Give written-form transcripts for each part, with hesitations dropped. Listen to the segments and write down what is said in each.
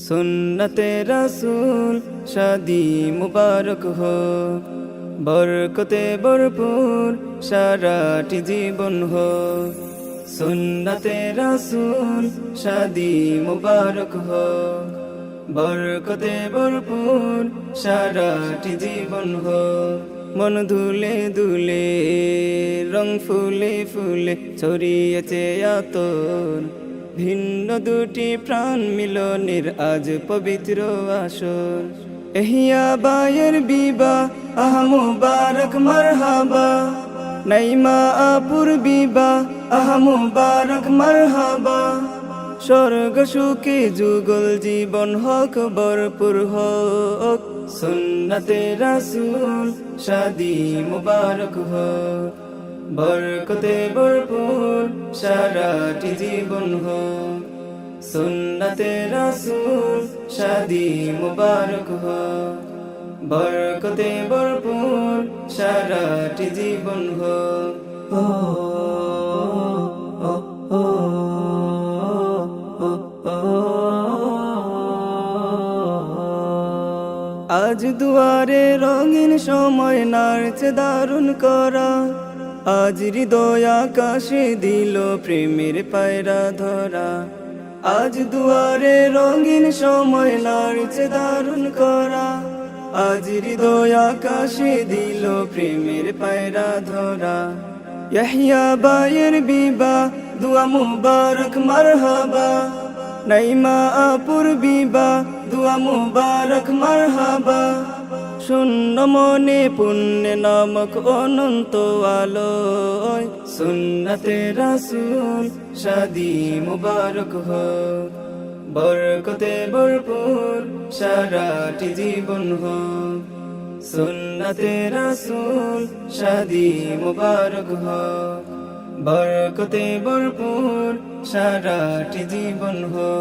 সুন্নতে রাসূল শাদি মুবারক हो, বরকতে ভরপুর সারাটি জীবন हो। সুন্নতে রাসূল শাদি মুবারক हो, বরকতে ভরপুর সারাটি জীবন हो। মন দুলে দুলে রং ফুলে ফুলে ছড়িয়েছে আতর, ভিন্ন দুটি প্রাণ মিলনের আজ পবিত্র আসর। এহিয়া বায়ের বিবাহ আহা মুবারক মারহাবা, নাইমা আপুর বিবাহ আহা মুবারক মারহাবা। স্বর্গ সুখে যুগল জীবন হক ভরপুর হোক, সুন্নতে রাসূল শাদি মুবারক हो, বরকতে ভরপুর সারাটি জীবন हो। সুন্নতে রাসূল শাদি মুবারক हो, বরকতে ভরপুর সারাটি জীবন हो। আজ দুয়ারে রঙিন সময় নাড়ছে দারুণ করা, আজ হৃদয় আকাশে দিল প্রেমের পায়রা ধরা। আজ দুয়ারে রঙিন সময় নাড়ছে দারুণ করা, আজ হৃদয় আকাশে দিল প্রেমের পায়রা ধরা। ইয়াহিয়া বায়ের বিবাহ দুয়া মুবারক মারহাবা, নাইমা আপুর বিবাহ দুয়া মুবারক মারহাবা। শূন্য মনে পুণ্যে নামক অনন্ত আলোয়, সুন্নতে রাসূল শাদি মুবারক हो, বরকতে ভরপুর সারাটি জীবন हो। সুন্নতে রাসূল শাদি মুবারক हो, বরকতে ভরপুর সারাটি জীবন हो।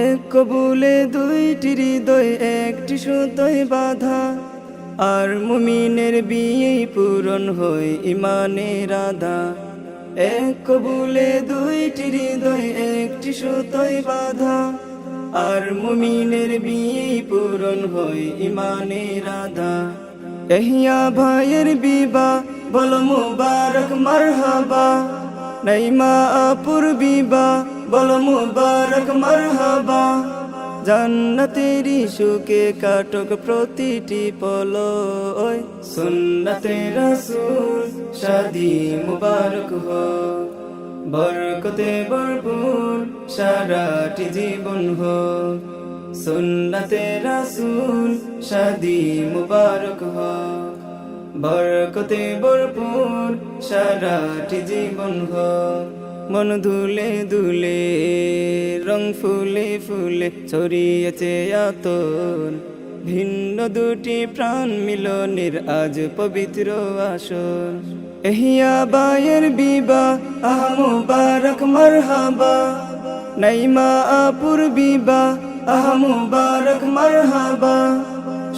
এক কবুলে দুইটি হৃদয় একটি সুতোয় বাঁধা, আর মুমিনের বিয়ে পূরণ হয় ইমানের আধা। এক কবুলে দুইটি হৃদয় একটি সুতোয় বাঁধা, আর মুমিনের বিয়ে পূরণ হয় ইমানের আধা। এহিয়া ভাইয়ের বিবাহ বলো মুবারক মারহাবা, নাইমা আপুর বিবাহ বলো মুবারক মারহাবা। জান্নাতেরি সুখে কাটক প্রতিটি পলয়, সুন্নতে রাসূল শাদি মুবারক हो, বরকতে ভরপুর সারাটি জীবন हो। সুন্নতে রাসূল শাদি মুবারক हो, বরকতে ভরপুর সারাটি জীবন हो। মন দুলে দুলে রং ফুলে ফুলে ছড়িয়েছে আতর, ভিন্ন দুটি প্রাণ মিলনের আজ পবিত্র আসর। এহিয়া বায়ের বিবাহ আহা মুবারক মারহাবা, নাইমা আপুর বিবাহ আহা মুবারক মারহাবা।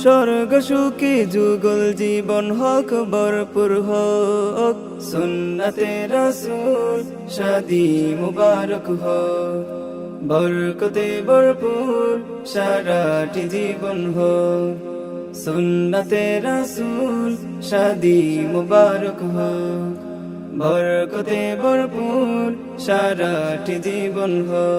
স্বর্গ সুখে যুগল জীবন হক ভরপুর হোক, সুন্নতে রাসূল শাদি মুবারক हो, বরকতে ভরপুর সারাটি জীবন हो। সুন্নতে রাসূল শাদি মুবারক हो, বরকতে ভরপুর সারাটি জীবন हो।